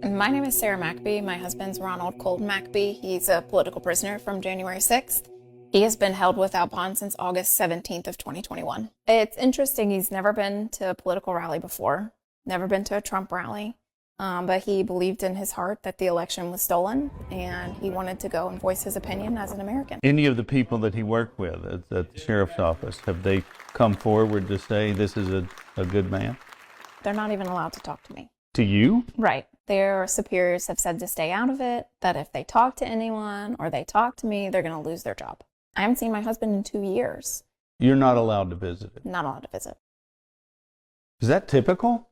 My name is Sarah McAbee. My husband's Ronald Colton McAbee. He's a political prisoner from January 6th. He has been held without bond since August 17th of 2021. It's interesting. He's never been to a political rally before, never been to a Trump rally, but he believed in his heart that the election was stolen, and he wanted to go and voice his opinion as an American. Any of the people that he worked with at the sheriff's office, have they come forward to say this is a good man? They're not even allowed to talk to me. To you? Right. Their superiors have said to stay out of it, that if they talk to anyone or they talk to me, they're going to lose their job. I haven't seen my husband in 2 years. You're not allowed to visit him. Not allowed to visit. Is that typical?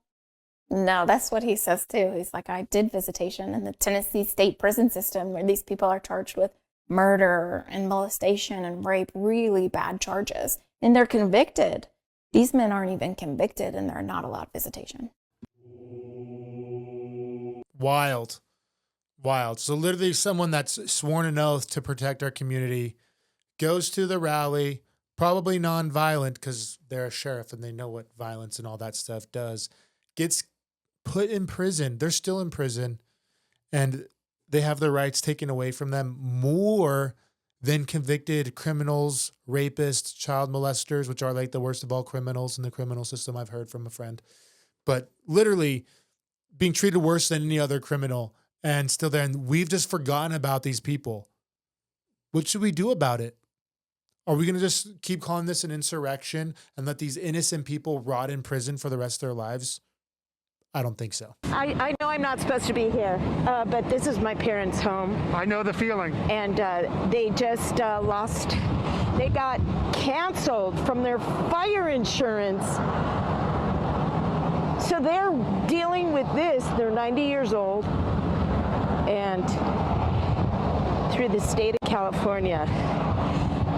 No, that's what he says too. He's like, I did visitation in the Tennessee state prison system where these people are charged with murder and molestation and rape, really bad charges. And they're convicted. These men aren't even convicted and they're not allowed visitation. Wild. So literally someone that's sworn an oath to protect our community goes to the rally, probably nonviolent because they're a sheriff and they know what violence and all that stuff does, gets put in prison. They're still in prison and they have their rights taken away from them more than convicted criminals, rapists, child molesters, which are like the worst of all criminals in the criminal system, I've heard from a friend. But literally being treated worse than any other criminal and still there. And we've just forgotten about these people. What should we do about it? Are we going to just keep calling this an insurrection and let these innocent people rot in prison for the rest of their lives? I don't think so. I know I'm not supposed to be here, but this is my parents' home. I know the feeling. And they just they got canceled from their fire insurance. So they're dealing with this. They're 90 years old. And through the state of California,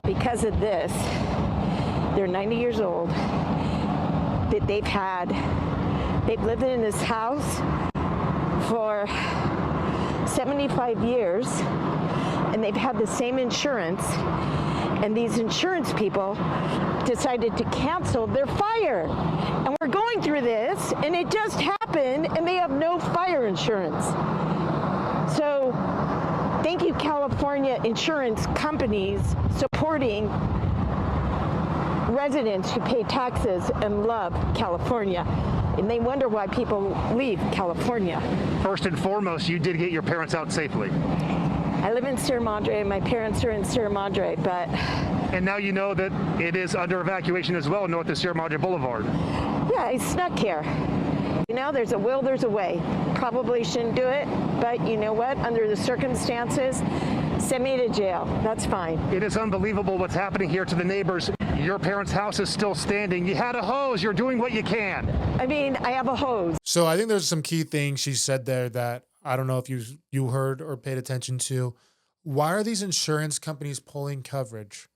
because of this, they're 90 years old, that they've lived in this house for 75 years, and they've had the same insurance, and these insurance people decided to cancel their fire. And we're going through this, and it just happened, and they have no fire insurance. So thank you, California insurance companies, supporting residents who pay taxes and love California. And they wonder why people leave California. First and foremost, you did get your parents out safely. I live in Sierra Madre. My parents are in Sierra Madre, but... And now you know that it is under evacuation as well, north of Sierra Madre Boulevard. Yeah, I snuck here. You know, there's a will, there's a way. Probably shouldn't do it, but you know what? Under the circumstances, send me to jail. That's fine. It is unbelievable what's happening here to the neighbors. Your parents' house is still standing. You had a hose. You're doing what you can. I mean, I have a hose. So I think there's some key things she said there that I don't know if you heard or paid attention to. Why are these insurance companies pulling coverage?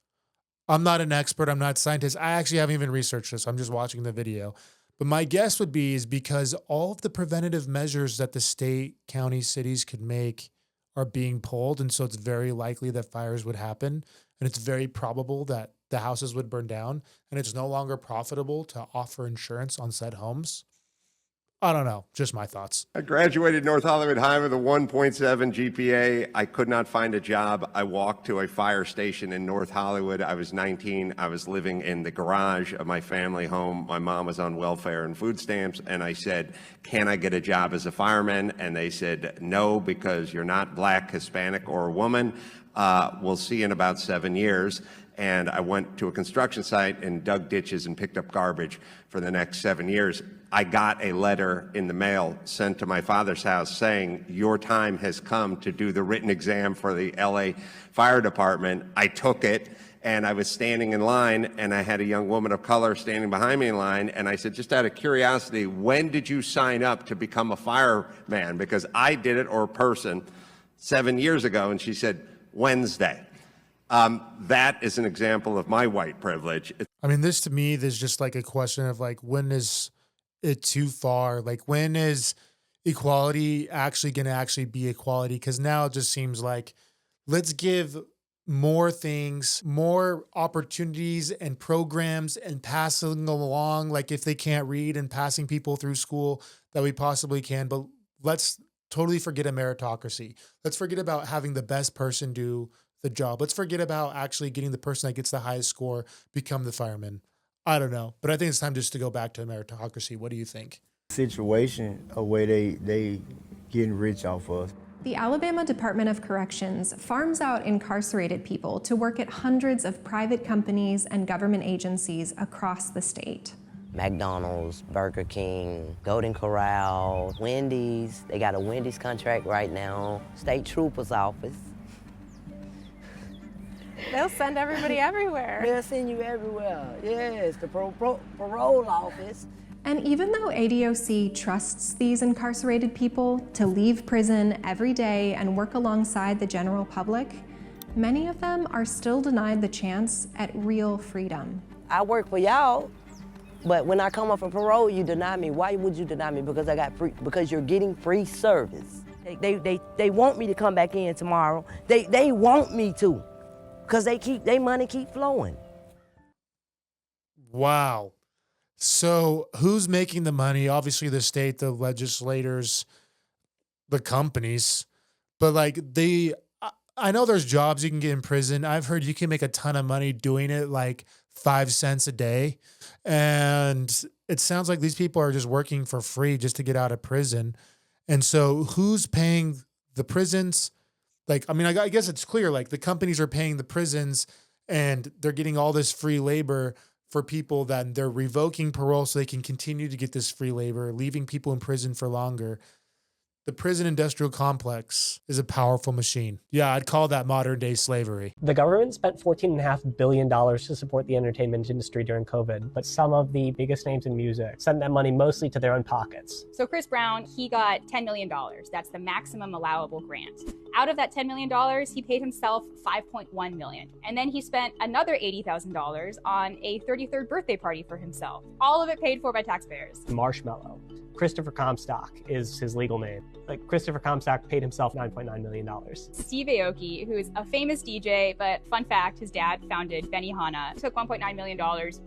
I'm not an expert. I'm not a scientist. I actually haven't even researched this. I'm just watching the video. But my guess would be is because all of the preventative measures that the state, county, cities could make are being pulled. And so it's very likely that fires would happen. And it's very probable that the houses would burn down. And it's no longer profitable to offer insurance on said homes. I don't know. Just my thoughts. I graduated North Hollywood High with a 1.7 GPA. I could not find a job. I walked to a fire station in North Hollywood. I was 19. I was living in the garage of my family home. My mom was on welfare and food stamps. And I said, can I get a job as a fireman? And they said, no, because you're not black, Hispanic, or a woman. We'll see in about 7 years. And I went to a construction site and dug ditches and picked up garbage for the next 7 years. I got a letter in the mail sent to my father's house saying, your time has come to do the written exam for the LA Fire Department. I took it, and I was standing in line, and I had a young woman of color standing behind me in line, and I said, just out of curiosity, when did you sign up to become a fireman? Because I did it, or a person, 7 years ago, and she said, Wednesday. That is an example of my white privilege. I mean, this to me, there's just like a question of like, when is it too far? Like, when is equality actually going to actually be equality? Because now it just seems like, let's give more things, more opportunities and programs and passing them along. Like if they can't read and passing people through school that we possibly can, but let's totally forget a meritocracy. Let's forget about having the best person do the job. Let's forget about actually getting the person that gets the highest score become the fireman. I don't know, but I think it's time just to go back to a meritocracy. What do you think? Situation a way they getting rich off us. The Alabama Department of Corrections farms out incarcerated people to work at hundreds of private companies and government agencies across the state. McDonald's, Burger King, Golden Corral, Wendy's. They got a Wendy's contract right now. State Trooper's office. They'll send everybody everywhere. They'll send you everywhere. Yes, the parole office. And even though ADOC trusts these incarcerated people to leave prison every day and work alongside the general public, many of them are still denied the chance at real freedom. I work for y'all, but when I come up for parole, you deny me. Why would you deny me? Because I got free, because you're getting free service. They want me to come back in tomorrow. They want me to, because they money keep flowing. Wow. So who's making the money? Obviously the state, the legislators, the companies, but like I know there's jobs you can get in prison. I've heard you can make a ton of money doing it, like 5 cents a day. And it sounds like these people are just working for free just to get out of prison. And so who's paying the prisons? Like, I mean, I guess it's clear, like the companies are paying the prisons and they're getting all this free labor for people that they're revoking parole so they can continue to get this free labor, leaving people in prison for longer. The prison industrial complex is a powerful machine. Yeah, I'd call that modern day slavery. The government spent $14.5 billion to support the entertainment industry during COVID, but some of the biggest names in music sent that money mostly to their own pockets. So Chris Brown, he got $10 million. That's the maximum allowable grant. Out of that $10 million, he paid himself $5.1 million. And then he spent another $80,000 on a 33rd birthday party for himself. All of it paid for by taxpayers. Marshmello. Christopher Comstock is his legal name. Like, Christopher Comstock paid himself $9.9 million. Steve Aoki, who's a famous DJ, but fun fact, his dad founded Benihana, took $1.9 million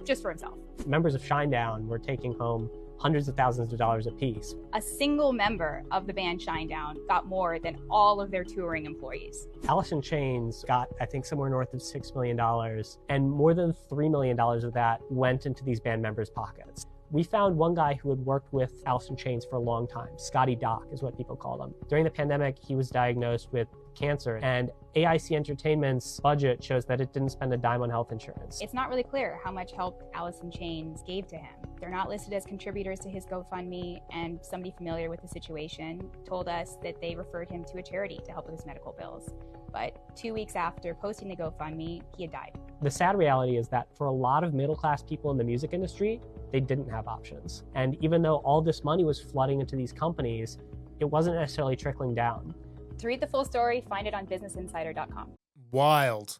just for himself. Members of Shinedown were taking home hundreds of thousands of dollars apiece. A single member of the band Shinedown got more than all of their touring employees. Alice in Chains got, I think, somewhere north of $6 million, and more than $3 million of that went into these band members' pockets. We found one guy who had worked with Alice in Chains for a long time. Scotty Doc is what people called him. During the pandemic, he was diagnosed with cancer, and AIC Entertainment's budget shows that it didn't spend a dime on health insurance. It's not really clear how much help Alice in Chains gave to him. They're not listed as contributors to his GoFundMe, and somebody familiar with the situation told us that they referred him to a charity to help with his medical bills. But 2 weeks after posting the GoFundMe, he had died. The sad reality is that for a lot of middle-class people in the music industry, they didn't have options. And even though all this money was flooding into these companies, it wasn't necessarily trickling down. To read the full story, find it on businessinsider.com. Wild.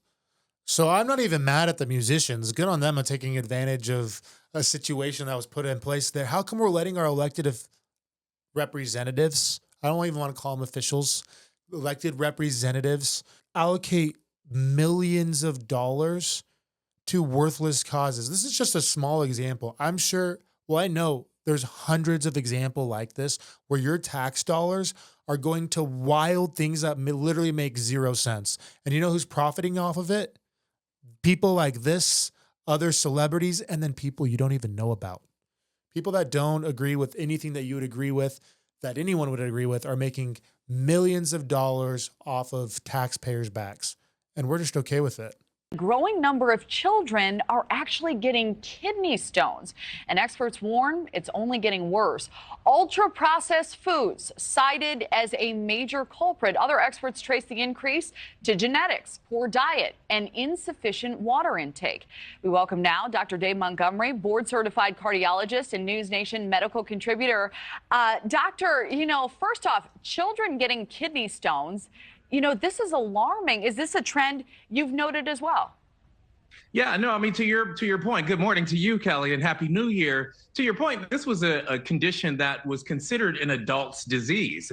So I'm not even mad at the musicians. Good on them on taking advantage of a situation that was put in place there. How come we're letting our elected representatives, I don't even want to call them officials, elected representatives, allocate millions of dollars to worthless causes? This is just a small example. I'm sure, well, I know there's hundreds of examples like this where your tax dollars are going to wild things that literally make 0 sense. And you know who's profiting off of it? People like this, other celebrities, and then people you don't even know about. People that don't agree with anything that you would agree with, that anyone would agree with, are making millions of dollars off of taxpayers' backs. And we're just okay with it. A growing number of children are actually getting kidney stones, and experts warn it's only getting worse. Ultra-processed foods cited as a major culprit. Other experts trace the increase to genetics, poor diet, and insufficient water intake. We welcome now Dr. Dave Montgomery, board-certified cardiologist and News Nation medical contributor. Doctor, first off, children getting kidney stones, this is alarming. Is this a trend you've noted as well? Yeah, no, I mean, to your point, good morning to you, Kelly, and Happy New Year. To your point, this was a condition that was considered an adult's disease.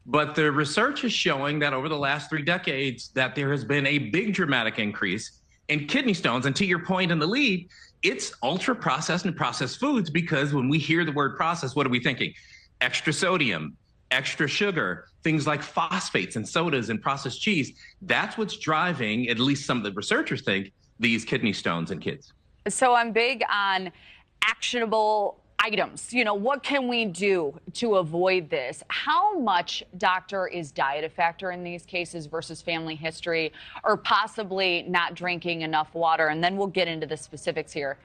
But the research is showing that over the last 3 decades that there has been a big dramatic increase in kidney stones. And to your point in the lead, it's ultra-processed and processed foods, because when we hear the word processed, what are we thinking? Extra sodium, extra sugar, things like phosphates and sodas and processed cheese. That's what's driving, at least some of the researchers think, these kidney stones in kids. So I'm big on actionable items. You know, what can we do to avoid this? How much, doctor, is diet a factor in these cases versus family history or possibly not drinking enough water? And then we'll get into the specifics here.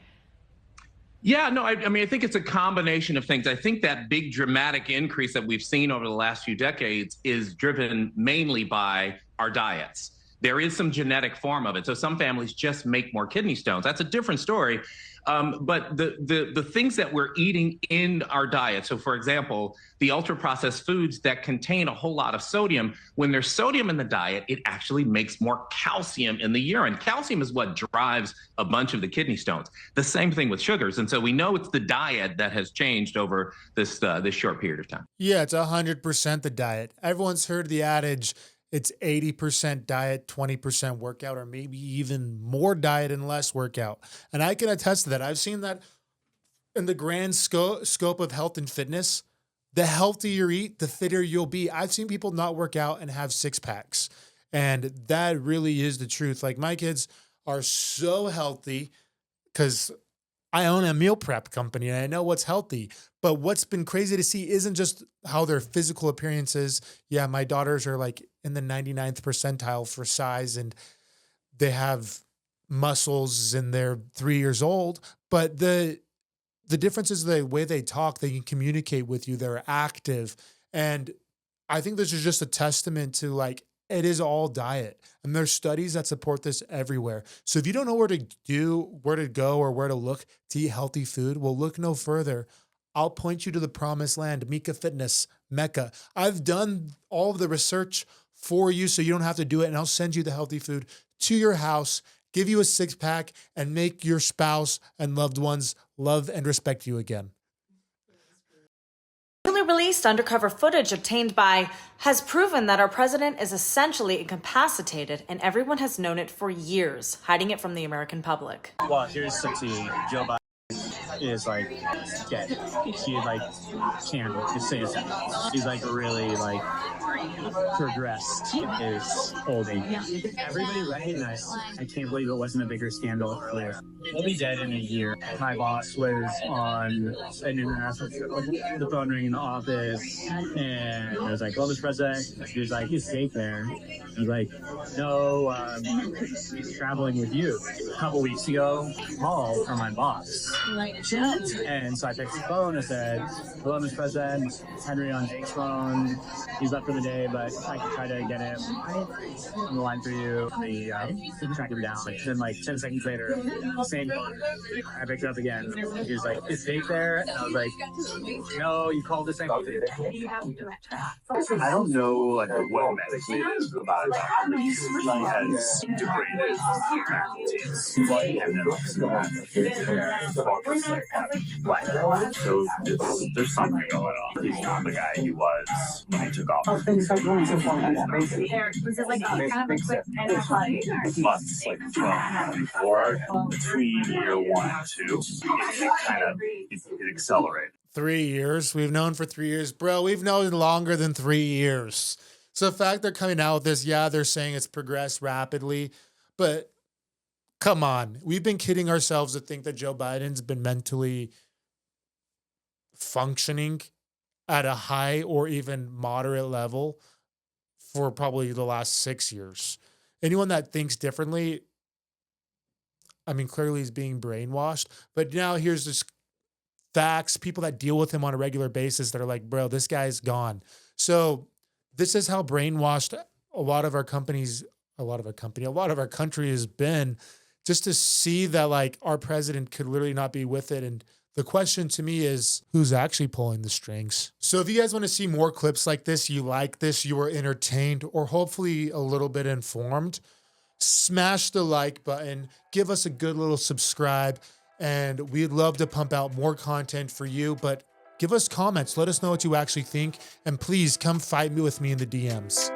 Yeah, no, I mean, I think it's a combination of things. I think that big dramatic increase that we've seen over the last few decades is driven mainly by our diets. There is some genetic form of it. So some families just make more kidney stones. That's a different story. But the things that we're eating in our diet, so for example, the ultra-processed foods that contain a whole lot of sodium, when there's sodium in the diet, it actually makes more calcium in the urine. Calcium is what drives a bunch of the kidney stones. The same thing with sugars. And so we know it's the diet that has changed over this short period of time. Yeah, it's 100% the diet. Everyone's heard the adage, it's 80% diet, 20% workout, or maybe even more diet and less workout. And I can attest to that. I've seen that in the grand scope of health and fitness. The healthier you eat, the fitter you'll be. I've seen people not work out and have six packs. And that really is the truth. Like, my kids are so healthy because I own a meal prep company and I know what's healthy. But what's been crazy to see isn't just how their physical appearance is. Yeah, my daughters are like in the 99th percentile for size and they have muscles and they're 3 years old. But the difference is the way they talk, they can communicate with you, they're active. And I think this is just a testament to, like, it is all diet. And there's studies that support this everywhere. So if you don't know where to go or where to look to eat healthy food, well, look no further. I'll point you to the promised land, Mika Fitness, Mecca. I've done all of the research for you so you don't have to do it. And I'll send you the healthy food to your house, give you a six-pack, and make your spouse and loved ones love and respect you again. Newly released undercover footage obtained by has proven that our president is essentially incapacitated, and everyone has known it for years, hiding it from the American public. Well, here's sexy Joe Biden is like dead. He like can't just say it's he's like really like progressed in his holding. Everybody recognized. I can't believe it wasn't a bigger scandal earlier. We'll be dead in a year. My boss was on an international trip, the phone ringing in the office, and I was like, "Well, Mr. President," he was like, "He's safe there." I was like, "No, he's traveling with you." A couple weeks ago, call from my boss. And so I picked the phone and said, "Hello, Mr. President, Henry on Jake's phone. He's left for the day, but I can try to get him on the line for you." They tracked him down. Like, then, like 10 seconds later, same phone. I picked it up again. He was like, "Is Jake there?" And I was like, "No, you called the same phone." I don't know like what medically it is about it. He has degraded faculties, and then so there's something going on. He's not the guy he was when he took off. Months, like from before, between year 1 and 2, it accelerated. 3 years. We've known for 3 years. Bro, we've known longer than 3 years. So the fact they're coming out with this, yeah, they're saying it's progressed rapidly, but come on. We've been kidding ourselves to think that Joe Biden's been mentally functioning at a high or even moderate level for probably the last 6 years. Anyone that thinks differently, I mean, clearly he's being brainwashed, but now here's this facts, people that deal with him on a regular basis that are like, bro, this guy's gone. So this is how brainwashed a lot of our country has been, just to see that like our president could literally not be with it. And the question to me is, who's actually pulling the strings? So if you guys want to see more clips like this, you like this, you were entertained, or hopefully a little bit informed, smash the like button, give us a good little subscribe, and we'd love to pump out more content for you. But give us comments, let us know what you actually think, and please come fight me with me in the DMs.